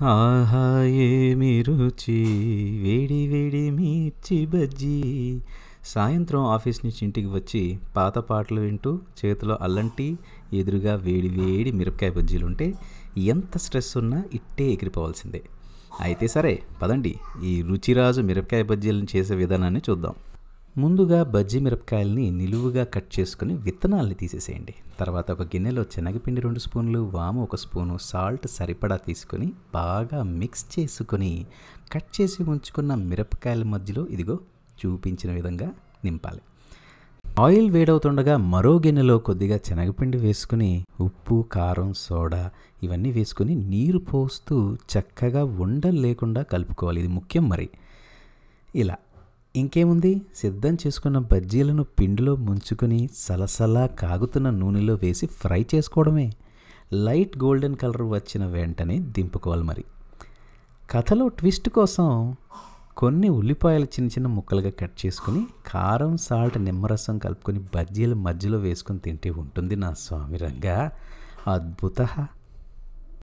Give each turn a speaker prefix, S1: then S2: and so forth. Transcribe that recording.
S1: ఆహా ఏమి రుచి వేడి వేడి మిర్చి బజ్జీ. సాయంత్రం ఆఫీస్ నుంచి ఇంటికి వచ్చి పాత పాటలు వింటూ చేతిలో అల్లం టీ, ఎదురుగా వేడి వేడి మిరపకాయ బజ్జీలుంటే ఎంత స్ట్రెస్ ఉన్నా ఇట్టే ఎగిరిపోవాల్సిందే. అయితే సరే పదండి, ఈ రుచిరాజు మిరపకాయ బజ్జీలను చేసే విధానాన్ని చూద్దాం. ముందుగా బజ్జీ మిరపకాయల్ని నిలువుగా కట్ చేసుకుని విత్తనాల్ని తీసేసేయండి. తర్వాత ఒక గిన్నెలో శనగపిండి 2 స్పూన్లు, వాము 1 స్పూను, సాల్ట్ సరిపడా తీసుకొని బాగా మిక్స్ చేసుకొని కట్ చేసి ఉంచుకున్న మిరపకాయల మధ్యలో ఇదిగో చూపించిన విధంగా నింపాలి. ఆయిల్ వేడవుతుండగా మరో గిన్నెలో కొద్దిగా శనగపిండి వేసుకుని ఉప్పు, కారం, సోడా ఇవన్నీ వేసుకుని నీరు పోస్తూ చక్కగా ఉండలు లేకుండా కలుపుకోవాలి. ఇది ముఖ్యం మరి. ఇలా ఇంకేముంది, సిద్ధం చేసుకున్న బజ్జీలను పిండిలో ముంచుకొని సలసలా కాగుతున్న నూనెలో వేసి ఫ్రై చేసుకోవడమే. లైట్ గోల్డెన్ కలర్ వచ్చిన వెంటనే దింపుకోవాలి మరి. కథలో ట్విస్ట్ కోసం కొన్ని ఉల్లిపాయలు చిన్న చిన్న ముక్కలుగా కట్ చేసుకుని కారం, సాల్ట్, నిమ్మరసం కలుపుకొని బజ్జీల మధ్యలో వేసుకొని తింటే ఉంటుంది నా స్వామి రంగా అద్భుత.